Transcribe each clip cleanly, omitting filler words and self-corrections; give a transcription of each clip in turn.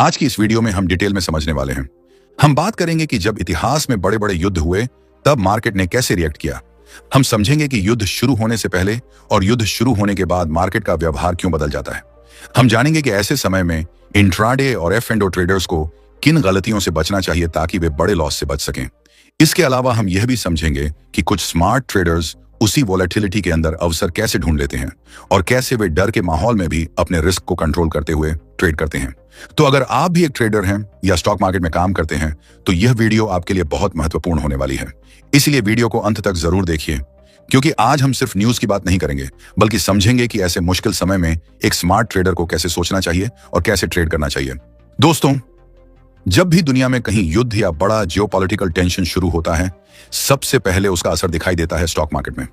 आज की इस वीडियो में हम डिटेल में समझने वाले हैं। हम बात करेंगे कि जब इतिहास में बड़े बड़े युद्ध हुए तब मार्केट ने कैसे रिएक्ट किया। हम समझेंगे कि युद्ध शुरू होने से पहले और युद्ध शुरू होने के बाद मार्केट का व्यवहार क्यों बदल जाता है। हम जानेंगे कि ऐसे समय में इंट्राडे और एफ एंड ओ ट्रेडर्स को किन गलतियों से बचना चाहिए ताकि वे बड़े लॉस से बच सकें। इसके अलावा हम यह भी समझेंगे कि कुछ स्मार्ट ट्रेडर्स उसी वॉलेटिलिटी के अंदर अवसर कैसे ढूंढ लेते हैं और कैसे वे डर के माहौल में भी अपने रिस्क को कंट्रोल करते हुए ट्रेड करते हैं। तो अगर आप भी एक ट्रेडर हैं या स्टॉक मार्केट में काम करते हैं तो यह वीडियो आपके लिए बहुत महत्वपूर्ण होने वाली है। इसलिए वीडियो को अंत तक जरूर देखिए, क्योंकि आज हम सिर्फ न्यूज की बात नहीं करेंगे बल्कि समझेंगे कि ऐसे मुश्किल समय में एक स्मार्ट ट्रेडर को कैसे सोचना चाहिए और कैसे ट्रेड करना चाहिए। दोस्तों, जब भी दुनिया में कहीं युद्ध या बड़ा जियोपॉलिटिकल टेंशन शुरू होता है, सबसे पहले उसका असर दिखाई देता है स्टॉक मार्केट में।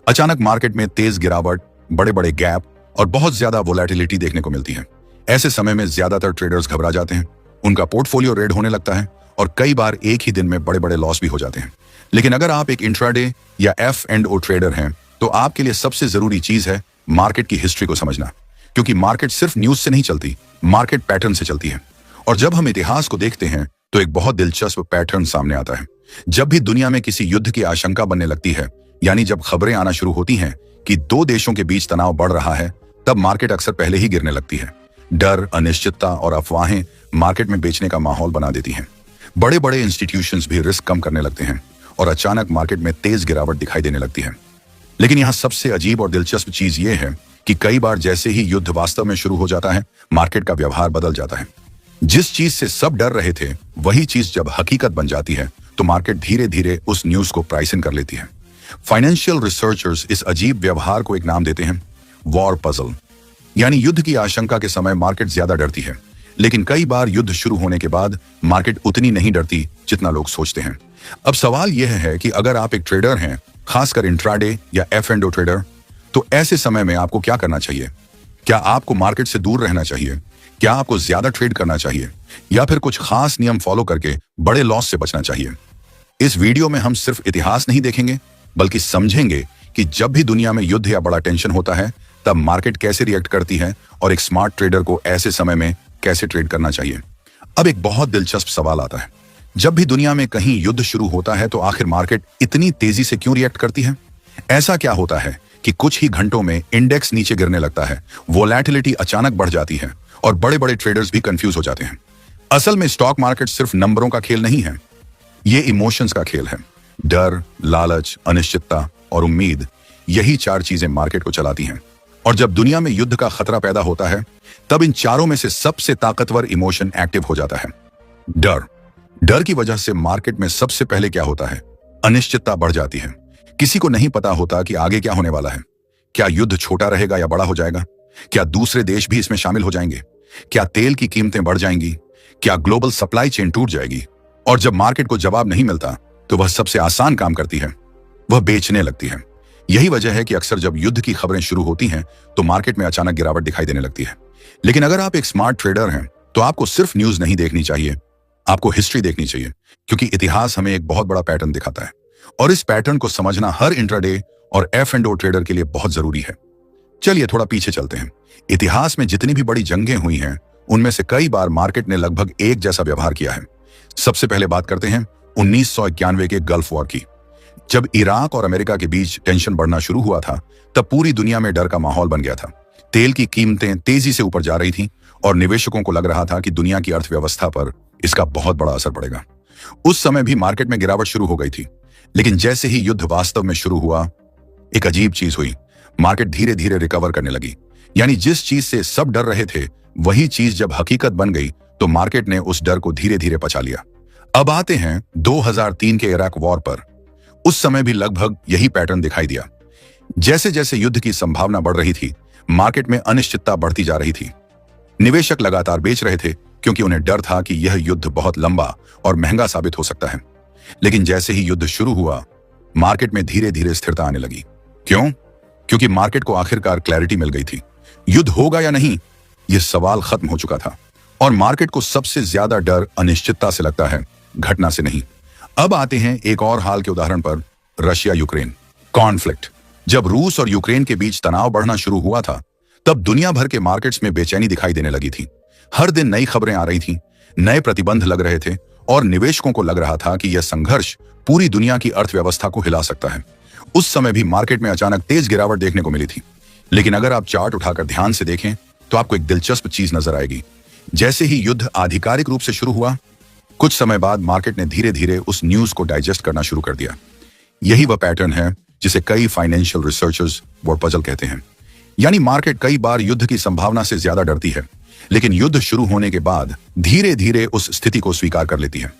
अचानक मार्केट में तेज गिरावट, बड़े बड़े गैप और बहुत ज्यादा वोलेटिलिटी देखने को मिलती है। ऐसे समय में ज्यादातर ट्रेडर्स घबरा जाते हैं, उनका पोर्टफोलियो रेड होने लगता है और कई बार एक ही दिन में बड़े बड़े लॉस भी हो जाते हैं। लेकिन अगर आप एक इंट्राडे या एफ एंड ओ ट्रेडर हैं तो आपके लिए सबसे जरूरी चीज है मार्केट की हिस्ट्री को समझना, क्योंकि मार्केट सिर्फ न्यूज से नहीं चलती, मार्केट पैटर्न से चलती है। और जब हम इतिहास को देखते हैं तो एक बहुत दिलचस्प पैटर्न सामने आता है। जब भी दुनिया में किसी युद्ध की आशंका बनने लगती है, यानी जब खबरें आना शुरू होती हैं कि दो देशों के बीच तनाव बढ़ रहा है, तब मार्केट अक्सर पहले ही गिरने लगती है। डर, अनिश्चितता और अफवाहें मार्केट में बेचने का माहौल बना देती हैं। बड़े बड़े इंस्टीट्यूशंस भी रिस्क कम करने लगते हैं और अचानक मार्केट में तेज गिरावट दिखाई देने लगती है। लेकिन यहाँ सबसे अजीब और दिलचस्प चीज ये है कि कई बार जैसे ही युद्ध वास्तव में शुरू हो जाता है, मार्केट का व्यवहार बदल जाता है। जिस चीज से सब डर रहे थे, वही चीज जब हकीकत बन जाती है तो मार्केट धीरे धीरे उस न्यूज को प्राइस इन कर लेती है। फाइनेंशियल रिसर्चर्स इस अजीब व्यवहार को एक नाम देते हैं, वॉर पजल। यानी युद्ध की आशंका के समय मार्केट ज्यादा डरती है, लेकिन कई बार युद्ध शुरू होने के बाद मार्केट उतनी नहीं डरती जितना लोग सोचते हैं। अब सवाल यह है कि अगर आप एक ट्रेडर हैं, खासकर इंट्राडे या एफ एंड ओ ट्रेडर, तो ऐसे समय में आपको क्या करना चाहिए। क्या आपको मार्केट से दूर रहना चाहिए? क्या आपको ज्यादा ट्रेड करना चाहिए या फिर कुछ खास नियम फॉलो करके बड़े लॉस से बचना चाहिए? इस वीडियो में हम सिर्फ इतिहास नहीं देखेंगे बल्कि समझेंगे कि जब भी दुनिया में युद्ध या बड़ा टेंशन होता है तब मार्केट कैसे रिएक्ट करती है और एक स्मार्ट ट्रेडर को ऐसे समय में कैसे ट्रेड करना चाहिए। अब एक बहुत दिलचस्प सवाल आता है, जब भी दुनिया में कहीं युद्ध शुरू होता है तो आखिर मार्केट इतनी तेजी से क्यों रिएक्ट करती है? ऐसा क्या होता है कि कुछ ही घंटों में इंडेक्स नीचे गिरने लगता है, वोलेटिलिटी अचानक बढ़ जाती है और बड़े बड़े ट्रेडर्स भी कंफ्यूज हो जाते हैं? असल में स्टॉक मार्केट सिर्फ नंबरों का खेल नहीं है, ये इमोशंस का खेल है। डर, लालच, अनिश्चितता और उम्मीद, यही चार चीजें मार्केट को चलाती हैं। और जब दुनिया में युद्ध का खतरा पैदा होता है तब इन चारों में से सबसे ताकतवर इमोशन एक्टिव हो जाता है, डर। डर की वजह से मार्केट में सबसे पहले क्या होता है? अनिश्चितता बढ़ जाती है। किसी को नहीं पता होता कि आगे क्या होने वाला है। क्या युद्ध छोटा रहेगा या बड़ा हो जाएगा? क्या दूसरे देश भी इसमें शामिल हो जाएंगे? क्या तेल की कीमतें बढ़ जाएंगी? क्या ग्लोबल सप्लाई चेन टूट जाएगी? और जब मार्केट को जवाब नहीं मिलता तो वह सबसे आसान काम करती है, वह बेचने लगती है। यही वजह है कि अक्सर जब युद्ध की खबरें शुरू होती हैं तो मार्केट में अचानक गिरावट दिखाई देने लगती है। लेकिन अगर आप एक स्मार्ट ट्रेडर हैं तो आपको सिर्फ न्यूज नहीं देखनी चाहिए, आपको हिस्ट्री देखनी चाहिए, क्योंकि इतिहास हमें एक बहुत बड़ा पैटर्न दिखाता है और इस पैटर्न को समझना हर इंट्राडे और एफ एंड ओ ट्रेडर के लिए बहुत जरूरी है। चलिए थोड़ा पीछे चलते हैं। इतिहास में जितनी भी बड़ी जंगें हुई हैं उनमें से कई बार मार्केट ने लगभग एक जैसा व्यवहार किया है। सबसे पहले बात करते हैं 1991 के गल्फ वॉर की। जब इराक और अमेरिका के बीच टेंशन बढ़ना शुरू हुआ था तब पूरी दुनिया में डर का माहौल बन गया था। तेल की कीमतें तेजी से ऊपर जा रही थीं और निवेशकों को लग रहा था कि दुनिया की अर्थव्यवस्था पर इसका बहुत बड़ा असर पड़ेगा। उस समय भी मार्केट में गिरावट शुरू हो गई थी, लेकिन जैसे ही युद्ध वास्तव में शुरू हुआ, एक अजीब चीज हुई, मार्केट धीरे धीरे रिकवर करने लगी। यानी जिस चीज से सब डर रहे थे वही चीज जब हकीकत बन गई तो मार्केट ने उस डर को धीरे धीरे पचा लिया। अब आते हैं 2003 के इराक वॉर पर। उस समय भी लगभग यही पैटर्न दिखाई दिया। जैसे जैसे युद्ध की संभावना बढ़ रही थी, मार्केट में अनिश्चितता बढ़ती जा रही थी। निवेशक लगातार बेच रहे थे क्योंकि उन्हें डर था कि यह युद्ध बहुत लंबा और महंगा साबित हो सकता है। लेकिन जैसे ही युद्ध शुरू हुआ, मार्केट में धीरे धीरे स्थिरता आने लगी। क्यों? क्योंकि मार्केट को आखिरकार क्लैरिटी मिल गई थी। युद्ध होगा या नहीं, यह सवाल खत्म हो चुका था और मार्केट को सबसे ज्यादा डर अनिश्चितता से लगता है, घटना से नहीं। अब आते हैं एक और हाल के उदाहरण पर, रशिया यूक्रेन कॉन्फ्लिक्ट। जब रूस और यूक्रेन के बीच तनाव बढ़ना शुरू हुआ था तब दुनिया भर के मार्केट्स में बेचैनी दिखाई देने लगी थी। हर दिन नई खबरें आ रही थी, नए प्रतिबंध लग रहे थे और निवेशकों को लग रहा था कि यह संघर्ष पूरी दुनिया की अर्थव्यवस्था को हिला सकता है। उस समय भी मार्केट में अचानक तेज गिरावट देखने को मिली थी। लेकिन अगर आप चार्ट उठाकर ध्यान से देखें तो आपको एक दिलचस्प चीज नजर आएगी। जैसे ही युद्ध आधिकारिक रूप से शुरू हुआ, कुछ समय बाद मार्केट ने धीरे धीरे उस न्यूज को डाइजेस्ट करना शुरू कर दिया। यही वह पैटर्न है जिसे कई फाइनेंशियल रिसर्चर्स वॉर पजल कहते हैं। यानी मार्केट कई बार युद्ध की संभावना से ज्यादा डरती है, लेकिन युद्ध शुरू होने के बाद धीरे धीरे उस स्थिति को स्वीकार कर लेती है।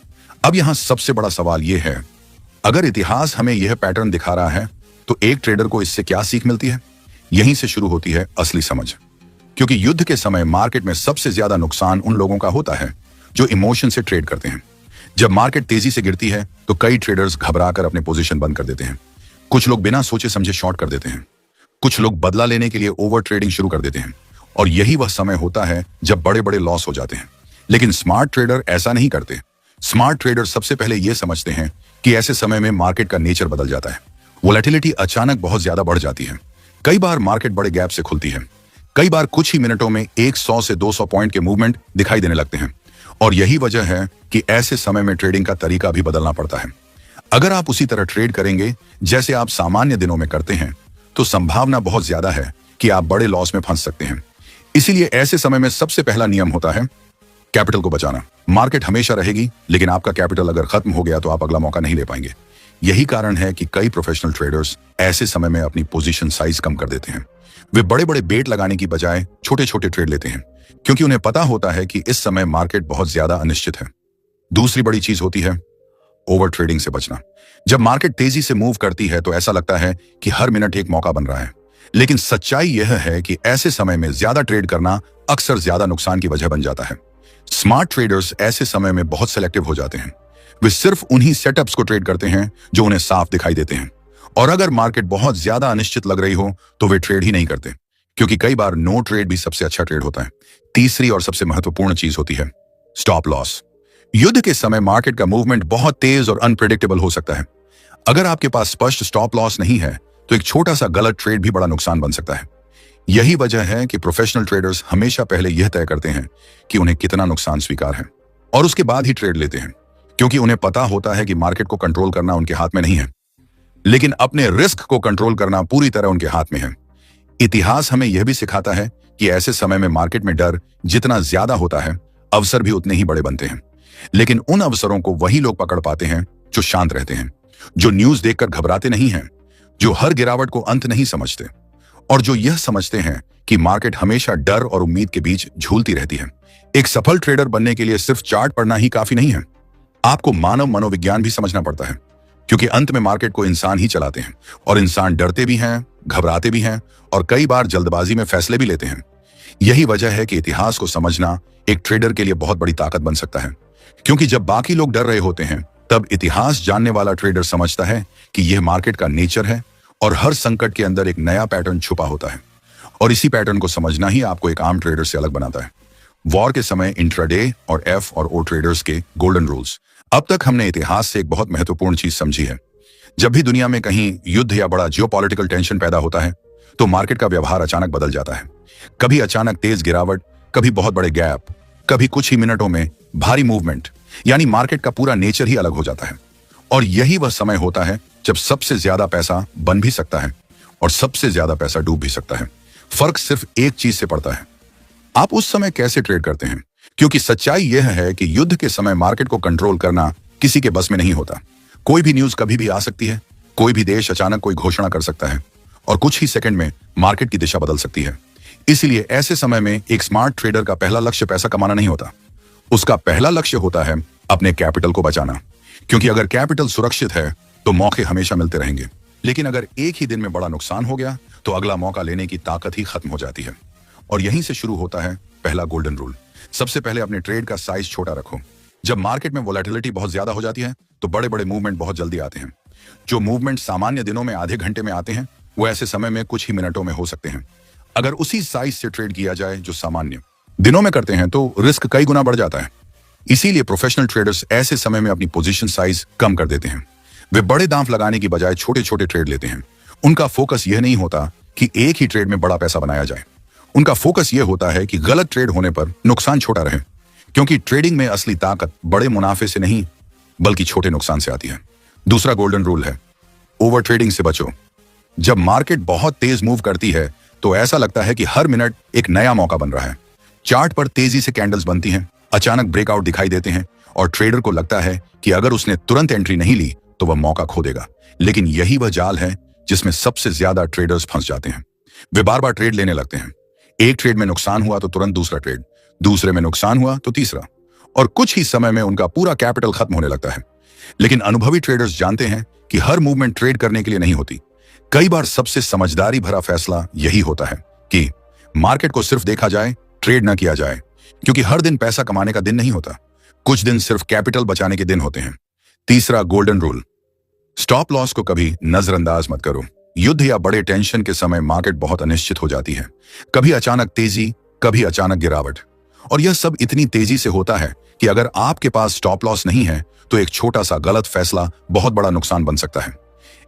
अब यहां सबसे बड़ा सवाल यह है, अगर इतिहास हमें यह पैटर्न दिखा रहा है तो एक ट्रेडर को इससे क्या सीख मिलती है? यहीं से शुरू होती है असली समझ। क्योंकि युद्ध के समय मार्केट में सबसे ज्यादा नुकसान उन लोगों का होता है जो इमोशन से ट्रेड करते हैं। जब मार्केट तेजी से गिरती है तो कई ट्रेडर्स घबराकर अपने पोजीशन बंद कर देते हैं। कुछ लोग बिना सोचे समझे शॉर्ट कर देते हैं। कुछ लोग बदला लेने के लिए ओवर ट्रेडिंग शुरू कर देते हैं। और यही वह समय होता है जब बड़े बड़े लॉस हो जाते हैं। लेकिन स्मार्ट ट्रेडर ऐसा नहीं करते। स्मार्ट ट्रेडर सबसे पहले यह समझते हैं कि ऐसे समय में मार्केट का नेचर बदल जाता है। वोलेटिलिटी अचानक बहुत ज्यादा बढ़ जाती है। कई बार मार्केट बड़े गैप से खुलती है। कई बार कुछ ही मिनटों में 100 से 200 पॉइंट के मूवमेंट दिखाई देने लगते हैं। और यही वजह है कि ऐसे समय में ट्रेडिंग का तरीका भी बदलना पड़ता है। अगर आप उसी तरह ट्रेड करेंगे जैसे आप सामान्य दिनों में करते हैं तो संभावना बहुत ज्यादा है कि आप बड़े लॉस में फंस सकते हैं। इसीलिए ऐसे समय में सबसे पहला नियम होता है कैपिटल को बचाना। मार्केट हमेशा रहेगी, लेकिन आपका कैपिटल अगर खत्म हो गया तो आप अगला मौका नहीं ले पाएंगे। यही कारण है कि कई प्रोफेशनल ट्रेडर्स ऐसे समय में अपनी पोजीशन साइज कम कर देते हैं। वे बड़े बड़े बेट लगाने की बजाय छोटे छोटे ट्रेड लेते हैं, क्योंकि उन्हें पता होता है कि इस समय मार्केट बहुत ज्यादा अनिश्चित है। दूसरी बड़ी चीज होती है ओवर ट्रेडिंग से बचना। जब मार्केट तेजी से मूव करती है तो ऐसा लगता है कि हर मिनट एक मौका बन रहा है, लेकिन सच्चाई यह है कि ऐसे समय में ज्यादा ट्रेड करना अक्सर ज्यादा नुकसान की वजह बन जाता है। स्मार्ट ट्रेडर्स ऐसे समय में बहुत सेलेक्टिव हो जाते हैं। वे सिर्फ उन्हीं सेटअप्स को ट्रेड करते हैं जो उन्हें साफ दिखाई देते हैं। और अगर मार्केट बहुत ज्यादा अनिश्चित लग रही हो तो वे ट्रेड ही नहीं करते, क्योंकि कई बार नो ट्रेड भी सबसे अच्छा ट्रेड होता है। तीसरी और सबसे महत्वपूर्ण चीज होती है स्टॉप लॉस। युद्ध के समय मार्केट का मूवमेंट बहुत तेज और अनप्रेडिक्टेबल हो सकता है। अगर आपके पास स्पष्ट स्टॉप लॉस नहीं है तो एक छोटा सा गलत ट्रेड भी बड़ा नुकसान बन सकता है। यही वजह है कि प्रोफेशनल ट्रेडर्स हमेशा पहले यह तय करते हैं कि उन्हें कितना नुकसान स्वीकार है और उसके बाद ही ट्रेड लेते हैं, क्योंकि उन्हें पता होता है कि मार्केट को कंट्रोल करना उनके हाथ में नहीं है, लेकिन अपने रिस्क को कंट्रोल करना पूरी तरह उनके हाथ में है। इतिहास हमें यह भी सिखाता है कि ऐसे समय में मार्केट में डर जितना ज्यादा होता है, अवसर भी उतने ही बड़े बनते हैं। लेकिन उन अवसरों को वही लोग पकड़ पाते हैं जो शांत रहते हैं, जो न्यूज देखकर घबराते नहीं हैं, जो हर गिरावट को अंत नहीं समझते और जो यह समझते हैं कि मार्केट हमेशा डर और उम्मीद के बीच झूलती रहती है। एक सफल ट्रेडर बनने के लिए सिर्फ चार्ट पढ़ना ही काफी नहीं है। आपको मानव मनोविज्ञान भी समझना पड़ता है, क्योंकि अंत में मार्केट को इंसान ही चलाते हैं और इंसान डरते भी हैं, घबराते भी हैं और कई बार जल्दबाजी में फैसले भी लेते हैं। यही वजह है कि इतिहास को समझना एक ट्रेडर के लिए बहुत बड़ी ताकत बन सकता है, क्योंकि जब बाकी लोग डर रहे होते हैं तब इतिहास जानने वाला ट्रेडर समझता है कि यह मार्केट का नेचर है और हर संकट के अंदर एक नया पैटर्न छुपा होता है। और इसी पैटर्न को समझना ही आपको एक आम ट्रेडर से अलग बनाता है। वॉर के समय इंट्राडे और एफ और ओ ट्रेडर्स के गोल्डन रूल्स। अब तक हमने इतिहास से एक बहुत महत्वपूर्ण चीज समझी है। जब भी दुनिया में कहीं युद्ध या बड़ा जियोपॉलिटिकल टेंशन पैदा होता है तो मार्केट का व्यवहार अचानक बदल जाता है। कभी अचानक तेज गिरावट, कभी बहुत बड़े गैप, कभी कुछ ही मिनटों में भारी मूवमेंट। यानी मार्केट का पूरा नेचर ही अलग हो जाता है। और यही वह समय होता है जब सबसे ज्यादा पैसा बन भी सकता है और सबसे ज्यादा पैसा डूब भी सकता है। फर्क सिर्फ एक चीज से पड़ता है, आप उस समय कैसे ट्रेड करते हैं। क्योंकि सच्चाई यह है कि युद्ध के समय मार्केट को कंट्रोल करना किसी के बस में नहीं होता। कोई भी न्यूज कभी भी आ सकती है, कोई भी देश अचानक कोई घोषणा कर सकता है और कुछ ही सेकंड में मार्केट की दिशा बदल सकती है। इसलिए ऐसे समय में एक स्मार्ट ट्रेडर का पहला लक्ष्य पैसा कमाना नहीं होता। उसका पहला लक्ष्य होता है अपने कैपिटल को बचाना, क्योंकि अगर कैपिटल सुरक्षित है तो मौके हमेशा मिलते रहेंगे। लेकिन अगर एक ही दिन में बड़ा नुकसान हो गया तो अगला मौका लेने की ताकत ही खत्म हो जाती है। और यहीं से शुरू होता है पहला गोल्डन रूल। सबसे पहले अपने ट्रेड का साइज छोटा रखो। जब मार्केट में वोलेटिलिटी बहुत ज्यादा हो जाती है तो बड़े बड़े मूवमेंट बहुत जल्दी आते हैं। जो मूवमेंट सामान्य दिनों में आधे घंटे में आते हैं वो ऐसे समय में कुछ ही मिनटों में हो सकते हैं। अगर उसी साइज से ट्रेड किया जाए जो सामान्य दिनों में करते हैं तो रिस्क कई गुना बढ़ जाता है। इसीलिए प्रोफेशनल ट्रेडर्स ऐसे समय में अपनी पोजीशन साइज कम कर देते हैं। वे बड़े दांव लगाने की बजाय छोटे छोटे ट्रेड लेते हैं। उनका फोकस यह नहीं होता कि एक ही ट्रेड में बड़ा पैसा बनाया जाए। उनका फोकस यह होता है कि गलत ट्रेड होने पर नुकसान छोटा रहे, क्योंकि ट्रेडिंग में असली ताकत बड़े मुनाफे से नहीं बल्कि छोटे नुकसान से आती है। दूसरा गोल्डन रूल है, ओवर ट्रेडिंग से बचो। जब मार्केट बहुत तेज मूव करती है तो ऐसा लगता है कि हर मिनट एक नया मौका बन रहा है। चार्ट पर तेजी से कैंडल्स बनती हैं, अचानक ब्रेकआउट दिखाई देते हैं और ट्रेडर को लगता है कि अगर उसने तुरंत एंट्री नहीं ली तो वह मौका खो देगा। लेकिन यही वह जाल है जिसमें सबसे ज्यादा ट्रेडर्स फंस जाते हैं। वे बार बार ट्रेड लेने लगते हैं। एक ट्रेड में नुकसान हुआ तो तुरंत दूसरा ट्रेड, दूसरे में नुकसान हुआ तो तीसरा, और कुछ ही समय में उनका पूरा कैपिटल खत्म होने लगता है। लेकिन अनुभवी ट्रेडर्स जानते हैं कि हर मूवमेंट ट्रेड करने के लिए नहीं होती। कई बार सबसे समझदारी भरा फैसला यही होता है कि मार्केट को सिर्फ देखा जाए, ट्रेड ना किया जाए, क्योंकि हर दिन पैसा कमाने का दिन नहीं होता, कुछ दिन सिर्फ कैपिटल बचाने के दिन होते हैं। तीसरा गोल्डन रूल, स्टॉप लॉस को कभी नजरअंदाज मत करो। युद्ध या बड़े टेंशन के समय मार्केट बहुत अनिश्चित हो जाती है, कभी अचानक तेजी, कभी अचानक गिरावट, और यह सब इतनी तेजी से होता है कि अगर आपके पास स्टॉप लॉस नहीं है तो एक छोटा सा गलत फैसला बहुत बड़ा नुकसान बन सकता है।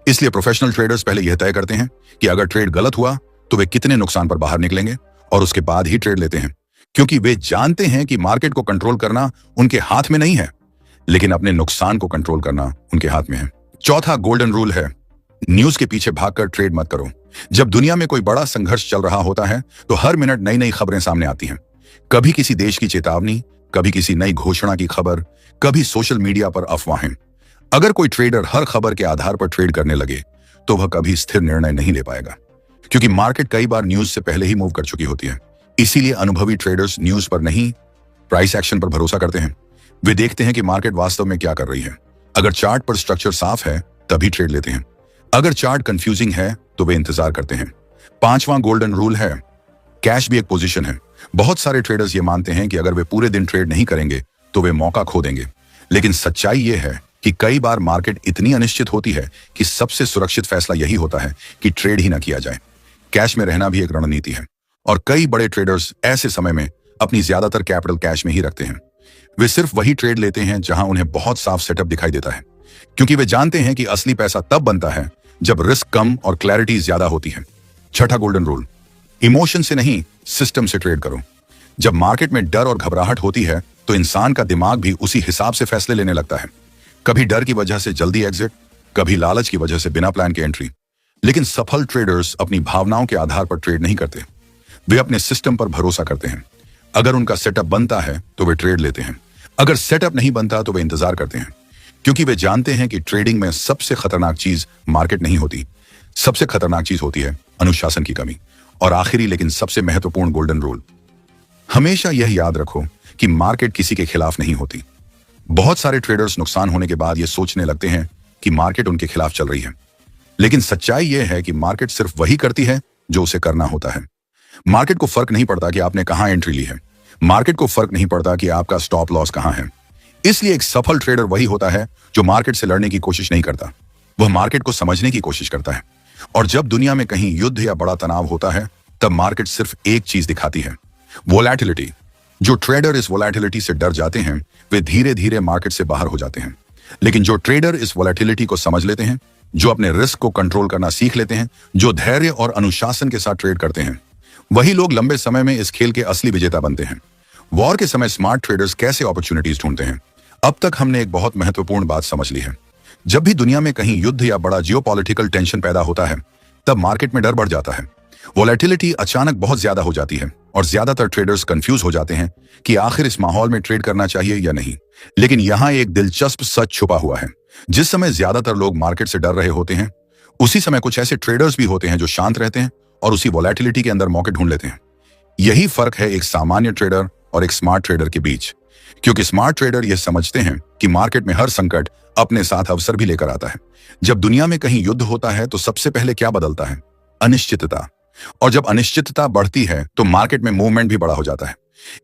इसलिए प्रोफेशनल ट्रेडर्स पहले यह तय करते हैं कि अगर ट्रेड गलत हुआ तो वे कितने नुकसान पर बाहर निकलेंगे और उसके बाद ही ट्रेड लेते हैं, क्योंकि वे जानते हैं कि मार्केट को कंट्रोल करना उनके हाथ में नहीं है, लेकिन अपने नुकसान को कंट्रोल करना उनके हाथ में है। चौथा गोल्डन रूल है, न्यूज के पीछे भागकर ट्रेड मत करो। जब दुनिया में कोई बड़ा संघर्ष चल रहा होता है तो हर मिनट नई नई खबरें सामने आती हैं। कभी किसी देश की चेतावनी, कभी किसी नई घोषणा की खबर, कभी सोशल मीडिया पर अफवाहें। अगर कोई ट्रेडर हर खबर के आधार पर ट्रेड करने लगे तो वह कभी स्थिर निर्णय नहीं ले पाएगा, क्योंकि मार्केट कई बार न्यूज से पहले ही मूव कर चुकी होती है। इसीलिए अनुभवी ट्रेडर्स न्यूज पर नहीं, प्राइस एक्शन पर भरोसा करते हैं। वे देखते हैं कि मार्केट वास्तव में क्या कर रही है। अगर चार्ट पर स्ट्रक्चर साफ है तभी ट्रेड लेते हैं, अगर चार्ट कंफ्यूजिंग है तो वे इंतजार करते हैं। पांचवां गोल्डन रूल है, कैश भी एक पोजीशन है। बहुत सारे ट्रेडर्स ये मानते हैं कि अगर वे पूरे दिन ट्रेड नहीं करेंगे तो वे मौका खो देंगे, लेकिन सच्चाई ये है कि कई बार मार्केट इतनी अनिश्चित होती है कि सबसे सुरक्षित फैसला यही होता है कि ट्रेड ही ना किया जाए। कैश में रहना भी एक रणनीति है, और कई बड़े ट्रेडर्स ऐसे समय में अपनी ज्यादातर कैपिटल कैश में ही रखते हैं। वे सिर्फ वही ट्रेड लेते हैं जहां उन्हें बहुत साफ सेटअप दिखाई देता है, क्योंकि वे जानते हैं कि असली पैसा तब बनता है जब रिस्क कम और क्लैरिटी ज्यादा होती है। छठा गोल्डन रूल, इमोशन से नहीं सिस्टम से ट्रेड करो। जब मार्केट में डर और घबराहट होती है तो इंसान का दिमाग भी उसी हिसाब से फैसले लेने लगता है। कभी डर की वजह से जल्दी एग्जिट, कभी लालच की वजह से बिना प्लान के एंट्री। लेकिन सफल ट्रेडर्स अपनी भावनाओं के आधार पर ट्रेड नहीं करते, वे अपने सिस्टम पर भरोसा करते हैं। अगर उनका सेटअप बनता है तो वे ट्रेड लेते हैं, अगर सेटअप नहीं बनता तो वे इंतजार करते हैं, क्योंकि वे जानते हैं कि ट्रेडिंग में सबसे खतरनाक चीज मार्केट नहीं होती, सबसे खतरनाक चीज होती है अनुशासन की कमी। और आखिरी लेकिन सबसे महत्वपूर्ण गोल्डन रूल, हमेशा यह याद रखो कि मार्केट किसी के खिलाफ नहीं होती। बहुत सारे ट्रेडर्स नुकसान होने के बाद यह सोचने लगते हैं कि मार्केट उनके खिलाफ चल रही है, लेकिन सच्चाई यह है कि मार्केट सिर्फ वही करती है जो उसे करना होता है। मार्केट को फर्क नहीं पड़ता कि आपने कहां एंट्री ली है, मार्केट को फर्क नहीं पड़ता कि आपका स्टॉप लॉस कहां है। इसलिए एक सफल ट्रेडर वही होता है जो मार्केट से लड़ने की कोशिश नहीं करता, वह मार्केट को समझने की कोशिश करता है। और जब दुनिया में कहीं युद्ध या बड़ा तनाव होता है तब मार्केट सिर्फ एक चीज दिखाती है, वोलैटिलिटी। जो ट्रेडर इस वोलैटिलिटी से डर जाते हैं वे धीरे धीरे मार्केट से बाहर हो जाते हैं, लेकिन जो ट्रेडर इस वोलैटिलिटी को समझ लेते हैं, जो अपने रिस्क को कंट्रोल करना सीख लेते हैं, जो धैर्य और अनुशासन के साथ ट्रेड करते हैं, वही लोग लंबे समय में इस खेल के असली विजेता बनते हैं। वॉर के समय स्मार्ट ट्रेडर्स कैसे अपॉर्चुनिटीज ढूंढते हैं? अब तक हमने एक बहुत महत्वपूर्ण बात समझ ली है। जब भी दुनिया में कहीं युद्ध या बड़ा जियोपॉलिटिकल टेंशन पैदा होता है तब मार्केट में डर बढ़ जाता है, वोलैटिलिटी अचानक बहुत ज्यादा हो जाती है और ज्यादातर ट्रेडर्स कंफ्यूज हो जाते हैं कि आखिर इस माहौल में ट्रेड करना चाहिए या नहीं। लेकिन यहाँ एक दिलचस्प सच छुपा हुआ है, जिस समय ज्यादातर लोग मार्केट से डर रहे होते हैं उसी समय कुछ ऐसे ट्रेडर्स भी होते हैं जो शांत रहते हैं और उसी वोलैटिलिटी के अंदर मौके ढूंढ लेते हैं। यही फर्क है एक सामान्य ट्रेडर और एक स्मार्ट ट्रेडर के बीच, क्योंकि स्मार्ट ट्रेडर यह समझते हैं कि मार्केट में हर संकट अपने साथ अवसर भी लेकर आता है। जब दुनिया में कहीं युद्ध होता है तो सबसे पहले क्या बदलता है? अनिश्चितता। और जब अनिश्चितता बढ़ती है तो मार्केट में मूवमेंट भी बड़ा हो जाता है।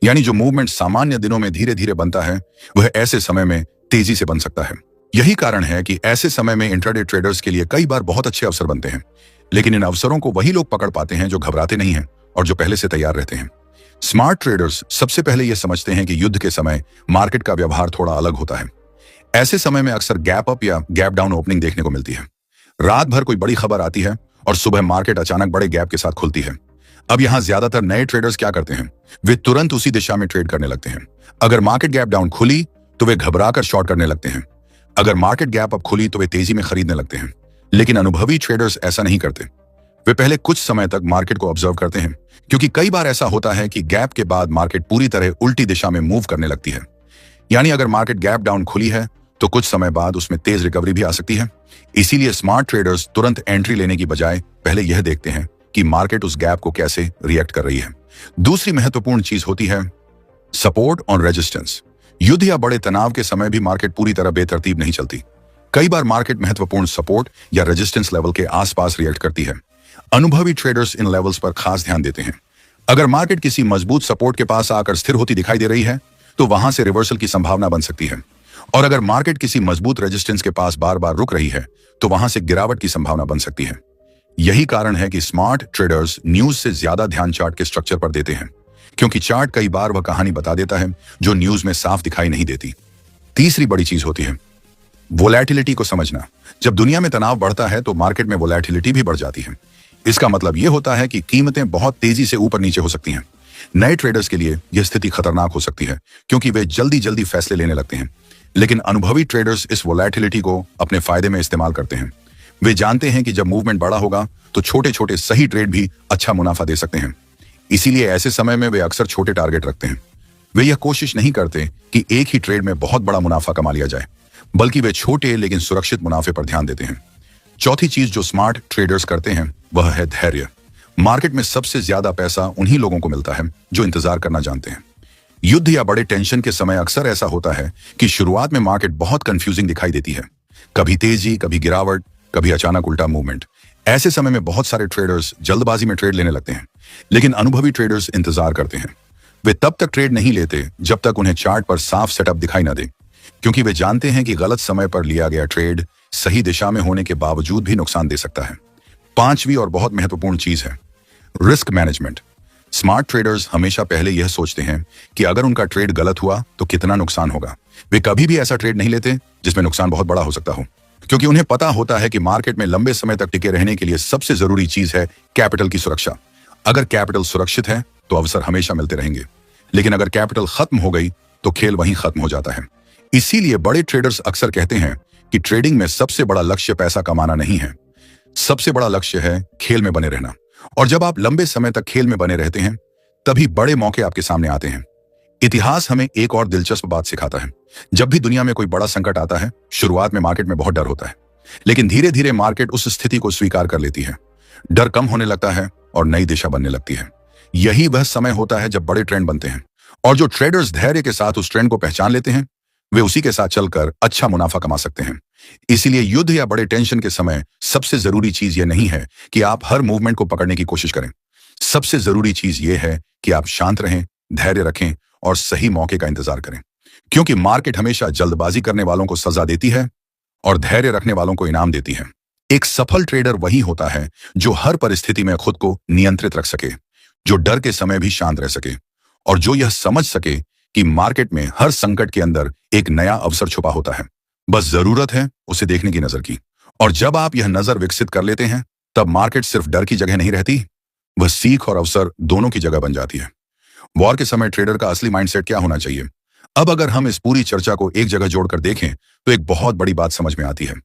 यानी जो मूवमेंट सामान्य दिनों में धीरे धीरे बनता है वह ऐसे समय में तेजी से बन सकता है। यही कारण है कि ऐसे समय में इंट्राडे ट्रेडर्स के लिए कई बार बहुत अच्छे अवसर बनते हैं, लेकिन इन अवसरों को वही लोग पकड़ पाते हैं जो घबराते नहीं हैं और जो पहले से तैयार रहते हैं। स्मार्ट ट्रेडर्स सबसे पहले यह समझते हैं कि युद्ध के समय मार्केट का व्यवहार थोड़ा अलग होता है। ऐसे समय में अक्सर गैप अप या गैप डाउन ओपनिंग देखने को मिलती है। रात भर कोई बड़ी खबर आती है और सुबह मार्केट अचानक बड़े गैप के साथ खुलती है। अब यहां ज्यादातर नए ट्रेडर्स क्या करते हैं, वे तुरंत उसी दिशा में ट्रेड करने लगते हैं। अगर मार्केट गैप डाउन खुली तो वे घबराकर शॉर्ट करने लगते हैं। अगर मार्केट गैप अप खुली तो वे तेजी में खरीदने लगते हैं। लेकिन अनुभवी ट्रेडर्स ऐसा नहीं करते। वे पहले कुछ समय तक मार्केट को ऑब्जर्व करते हैं, क्योंकि कई बार ऐसा होता है कि गैप के बाद मार्केट पूरी तरह उल्टी दिशा में मूव करने लगती है। यानी अगर मार्केट गैप डाउन खुली है तो कुछ समय बाद उसमें तेज रिकवरी भी आ सकती है। इसीलिए स्मार्ट ट्रेडर्स तुरंत एंट्री लेने की बजाय पहले यह देखते हैं कि मार्केट उस गैप को कैसे रिएक्ट कर रही है। दूसरी महत्वपूर्ण चीज होती है सपोर्ट और रेजिस्टेंस। युद्ध या बड़े तनाव के समय भी मार्केट पूरी तरह बेतरतीब नहीं चलती। कई बार मार्केट महत्वपूर्ण सपोर्ट या रेजिस्टेंस लेवल के आसपास रिएक्ट करती है। अनुभवी ट्रेडर्स इन लेवल्स पर खास ध्यान देते हैं। अगर मार्केट किसी मजबूत सपोर्ट के पास आकर स्थिर होती दिखाई दे रही है तो वहां से रिवर्सल की संभावना बन सकती है। और अगर मार्केट किसी मजबूत रेजिस्टेंस के पास बार बार रुक रही है तो वहां से गिरावट की संभावना बन सकती है। यही कारण है कि स्मार्ट ट्रेडर्स न्यूज से ज्यादा ध्यान चार्ट के स्ट्रक्चर पर देते हैं, क्योंकि चार्ट कई बार वह कहानी बता देता है जो न्यूज में साफ दिखाई नहीं देती। तीसरी बड़ी चीज होती है वोलैटिलिटी को समझना। जब दुनिया में तनाव बढ़ता है तो मार्केट में वोलैटिलिटी भी बढ़ जाती है। इसका मतलब यह होता है कि कीमतें बहुत तेजी से ऊपर नीचे हो सकती हैं। नए ट्रेडर्स के लिए यह स्थिति खतरनाक हो सकती है, क्योंकि वे जल्दी जल्दी फैसले लेने लगते हैं। लेकिन अनुभवी ट्रेडर्स इस वोलैटिलिटी को अपने फायदे में इस्तेमाल करते हैं। वे जानते हैं कि जब मूवमेंट बड़ा होगा तो छोटे छोटे सही ट्रेड भी अच्छा मुनाफा दे सकते हैं। इसीलिए ऐसे समय में वे अक्सर छोटे टारगेट रखते हैं। वे यह कोशिश नहीं करते कि एक ही ट्रेड में बहुत बड़ा मुनाफा कमा लिया जाए, बल्कि वे छोटे लेकिन सुरक्षित मुनाफे पर ध्यान देते हैं। चौथी चीज जो स्मार्ट ट्रेडर्स करते हैं वह है धैर्य। मार्केट में सबसे ज्यादा पैसा उन्हीं लोगों को मिलता है जो इंतजार करना जानते हैं। युद्ध या बड़े टेंशन के समय अक्सर ऐसा होता है कि शुरुआत में मार्केट बहुत कंफ्यूजिंग दिखाई देती है, कभी तेजी, कभी गिरावट, कभी अचानक उल्टा मूवमेंट। ऐसे समय में बहुत सारे ट्रेडर्स जल्दबाजी में ट्रेड लेने लगते हैं। लेकिन अनुभवी ट्रेडर्स इंतजार करते हैं। वे तब तक ट्रेड नहीं लेते जब तक उन्हें चार्ट पर साफ सेटअप दिखाई न दे, क्योंकि वे जानते हैं कि गलत समय पर लिया गया ट्रेड सही दिशा में होने के बावजूद भी नुकसान दे सकता है। पांचवी और बहुत महत्वपूर्ण चीज है रिस्क मैनेजमेंट। स्मार्ट ट्रेडर्स हमेशा पहले यह सोचते हैं कि अगर उनका ट्रेड गलत हुआ तो कितना नुकसान होगा। वे कभी भी ऐसा ट्रेड नहीं लेते जिसमें नुकसान बहुत बड़ा हो सकता हो, क्योंकि उन्हें पता होता है कि मार्केट में लंबे समय तक टिके रहने के लिए सबसे जरूरी चीज है कैपिटल की सुरक्षा। अगर कैपिटल सुरक्षित है तो अवसर हमेशा मिलते रहेंगे, लेकिन अगर कैपिटल खत्म हो गई तो खेल वहीं खत्म हो जाता है। इसीलिए बड़े ट्रेडर्स अक्सर कहते हैं कि ट्रेडिंग में सबसे बड़ा लक्ष्य पैसा कमाना नहीं है, सबसे बड़ा लक्ष्य है खेल में बने रहना। और जब आप लंबे समय तक खेल में बने रहते हैं तभी बड़े मौके आपके सामने आते हैं। इतिहास हमें एक और दिलचस्प बात सिखाता है। जब भी दुनिया में कोई बड़ा संकट आता है, शुरुआत में मार्केट में बहुत डर होता है, लेकिन धीरे धीरे मार्केट उस स्थिति को स्वीकार कर लेती है। डर कम होने लगता है और नई दिशा बनने लगती है। यही वह समय होता है जब बड़े ट्रेंड बनते हैं। और जो ट्रेडर्स धैर्य के साथ उस ट्रेंड को पहचान लेते हैं वे उसी के साथ चलकर अच्छा मुनाफा कमा सकते हैं। इसीलिए युद्ध या बड़े टेंशन के समय सबसे जरूरी चीज यह नहीं है कि आप हर मूवमेंट को पकड़ने की कोशिश करें। सबसे जरूरी चीज यह है कि आप शांत रहें, धैर्य रखें और सही मौके का इंतजार करें, क्योंकि मार्केट हमेशा जल्दबाजी करने वालों को सजा देती है और धैर्य रखने वालों को इनाम देती है। एक सफल ट्रेडर वही होता है जो हर परिस्थिति में खुद को नियंत्रित रख सके, जो डर के समय भी शांत रह सके और जो यह समझ सके कि मार्केट में हर संकट के अंदर एक नया अवसर छुपा होता है। बस जरूरत है उसे देखने की नजर की। और जब आप यह नजर विकसित कर लेते हैं तब मार्केट सिर्फ डर की जगह नहीं रहती, वह सीख और अवसर दोनों की जगह बन जाती है। वॉर के समय ट्रेडर का असली माइंडसेट क्या होना चाहिए? अब अगर हम इस पूरी चर्चा को एक जगह जोड़कर देखें तो एक बहुत बड़ी बात समझ में आती है।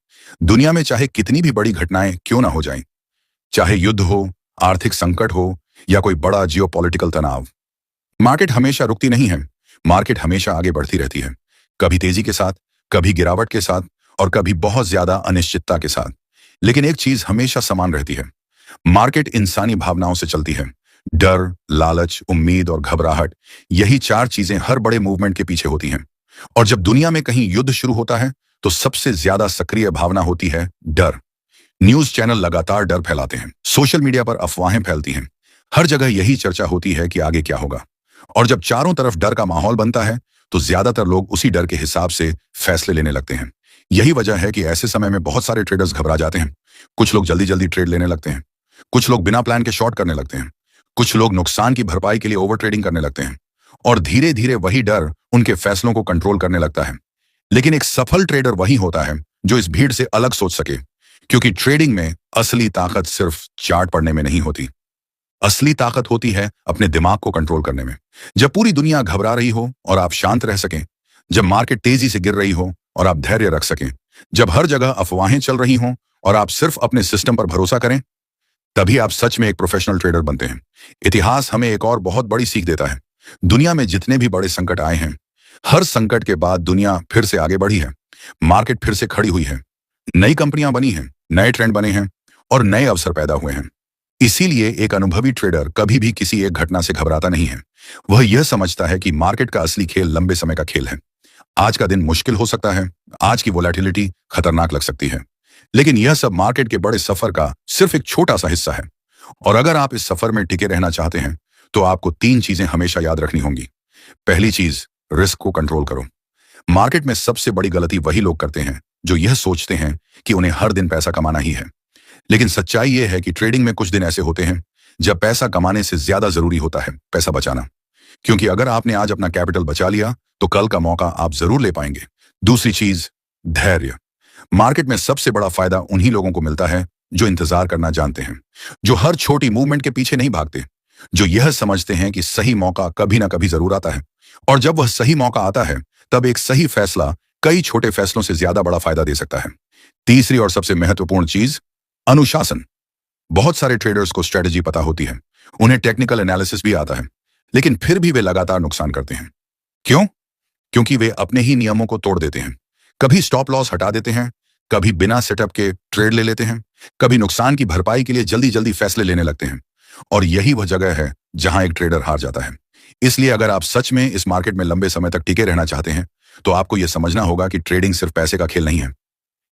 दुनिया में चाहे कितनी भी बड़ी घटनाएं क्यों ना हो जाएं, चाहे युद्ध हो, आर्थिक संकट हो या कोई बड़ा जियोपॉलिटिकल तनाव, मार्केट हमेशा रुकती नहीं है। मार्केट हमेशा आगे बढ़ती रहती है, कभी तेजी के साथ, कभी गिरावट के साथ और कभी बहुत ज्यादा अनिश्चितता के साथ। लेकिन एक चीज हमेशा समान रहती है, मार्केट इंसानी भावनाओं से चलती है। डर, लालच, उम्मीद और घबराहट, यही चार चीजें हर बड़े मूवमेंट के पीछे होती हैं। और जब दुनिया में कहीं युद्ध शुरू होता है तो सबसे ज्यादा सक्रिय भावना होती है डर। न्यूज चैनल लगातार डर फैलाते हैं, सोशल मीडिया पर अफवाहें फैलती हैं, हर जगह यही चर्चा होती है कि आगे क्या होगा। और जब चारों तरफ डर का माहौल बनता है तो ज्यादातर लोग उसी डर के हिसाब से फैसले लेने लगते हैं। यही वजह है कि ऐसे समय में बहुत सारे ट्रेडर्स घबरा जाते हैं। कुछ लोग जल्दी जल्दी ट्रेड लेने लगते हैं, कुछ लोग बिना प्लान के शॉर्ट करने लगते हैं, कुछ लोग नुकसान की भरपाई के लिए ओवर ट्रेडिंग करने लगते हैं और धीरे धीरे वही डर उनके फैसलों को कंट्रोल करने लगता है। लेकिन एक सफल ट्रेडर वही होता है जो इस भीड़ से अलग सोच सके, क्योंकि ट्रेडिंग में असली ताकत सिर्फ चार्ट पढ़ने में नहीं होती, असली ताकत होती है अपने दिमाग को कंट्रोल करने में। जब पूरी दुनिया घबरा रही हो और आप शांत रह सकें, जब मार्केट तेजी से गिर रही हो और आप धैर्य रख सकें, जब हर जगह अफवाहें चल रही हों और आप सिर्फ अपने सिस्टम पर भरोसा करें, तभी आप सच में एक प्रोफेशनल ट्रेडर बनते हैं। इतिहास हमें एक और बहुत बड़ी सीख देता है। दुनिया में जितने भी बड़े संकट आए हैं, हर संकट के बाद दुनिया फिर से आगे बढ़ी है। मार्केट फिर से खड़ी हुई है, नई कंपनियां बनी हैं, नए ट्रेंड बने हैं और नए अवसर पैदा हुए हैं। इसीलिए एक अनुभवी ट्रेडर कभी भी किसी एक घटना से घबराता नहीं है। वह यह समझता है कि मार्केट का असली खेल लंबे समय का खेल है। आज का दिन मुश्किल हो सकता है, आज की वोलेटिलिटी खतरनाक लग सकती है, लेकिन यह सब मार्केट के बड़े सफर का सिर्फ एक छोटा सा हिस्सा है। और अगर आप इस सफर में टिके रहना चाहते हैं, तो आपको 3 चीजें हमेशा याद रखनी होंगी। पहली चीज, रिस्क को कंट्रोल करो। मार्केट में सबसे बड़ी गलती वही लोग करते हैं जो यह सोचते हैं कि उन्हें हर दिन पैसा कमाना ही है। लेकिन सच्चाई यह है कि ट्रेडिंग में कुछ दिन ऐसे होते हैं जब पैसा कमाने से ज्यादा जरूरी होता है पैसा बचाना। क्योंकि अगर आपने आज अपना कैपिटल बचा लिया, तो कल का मौका आप जरूर ले पाएंगे। दूसरी चीज, धैर्य। मार्केट में सबसे बड़ा फायदा उन्हीं लोगों को मिलता है जो इंतजार करना जानते हैं, जो हर छोटी मूवमेंट के पीछे नहीं भागते, जो यह समझते हैं कि सही मौका कभी ना कभी जरूर आता है। और जब वह सही मौका आता है, तब एक सही फैसला कई छोटे फैसलों से ज्यादा बड़ा फायदा दे सकता है। तीसरी और सबसे महत्वपूर्ण चीज, अनुशासन। बहुत सारे ट्रेडर्स को स्ट्रेटजी पता होती है, उन्हें टेक्निकल एनालिसिस भी आता है, लेकिन फिर भी वे लगातार नुकसान करते हैं। क्यों? क्योंकि वे अपने ही नियमों को तोड़ देते हैं। कभी स्टॉप लॉस हटा देते हैं, कभी बिना सेटअप के ट्रेड ले लेते हैं, कभी नुकसान की भरपाई के लिए जल्दी जल्दी फैसले लेने लगते हैं। और यही वह जगह है जहां एक ट्रेडर हार जाता है। इसलिए अगर आप सच में इस मार्केट में लंबे समय तक टिके रहना चाहते हैं, तो आपको यह समझना होगा कि ट्रेडिंग सिर्फ पैसे का खेल नहीं है,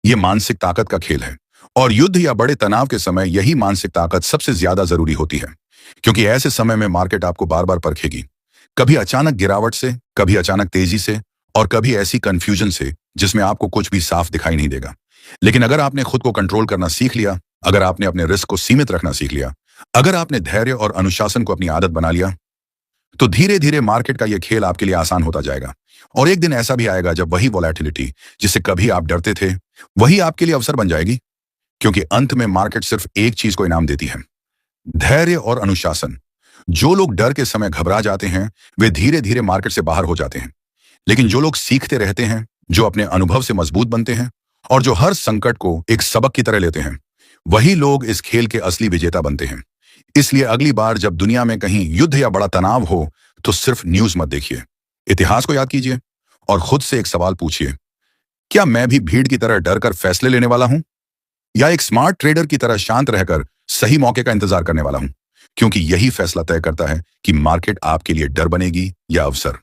यह मानसिक ताकत का खेल है। और युद्ध या बड़े तनाव के समय यही मानसिक ताकत सबसे ज्यादा जरूरी होती है, क्योंकि ऐसे समय में मार्केट आपको बार बार परखेगी। कभी अचानक गिरावट से, कभी अचानक तेजी से, और कभी ऐसी कंफ्यूजन से जिसमें आपको कुछ भी साफ दिखाई नहीं देगा। लेकिन अगर आपने खुद को कंट्रोल करना सीख लिया, अगर आपने अपने रिस्क को सीमित रखना सीख लिया, अगर आपने धैर्य और अनुशासन को अपनी आदत बना लिया, तो धीरे धीरे मार्केट का यह खेल आपके लिए आसान होता जाएगा। और एक दिन ऐसा भी आएगा जब वही वोलेटिलिटी जिससे कभी आप डरते थे, वही आपके लिए अवसर बन जाएगी। क्योंकि अंत में मार्केट सिर्फ एक चीज को इनाम देती है, धैर्य और अनुशासन। जो लोग डर के समय घबरा जाते हैं, वे धीरे धीरे मार्केट से बाहर हो जाते हैं। लेकिन जो लोग सीखते रहते हैं, जो अपने अनुभव से मजबूत बनते हैं और जो हर संकट को एक सबक की तरह लेते हैं, वही लोग इस खेल के असली विजेता बनते हैं। इसलिए अगली बार जब दुनिया में कहीं युद्ध या बड़ा तनाव हो, तो सिर्फ न्यूज मत देखिए, इतिहास को याद कीजिए और खुद से एक सवाल पूछिए, क्या मैं भी भीड़ की तरह डर कर फैसले लेने वाला हूं, या एक स्मार्ट ट्रेडर की तरह शांत रहकर सही मौके का इंतजार करने वाला हूं? क्योंकि यही फैसला तय करता है कि मार्केट आपके लिए डर बनेगी या अवसर।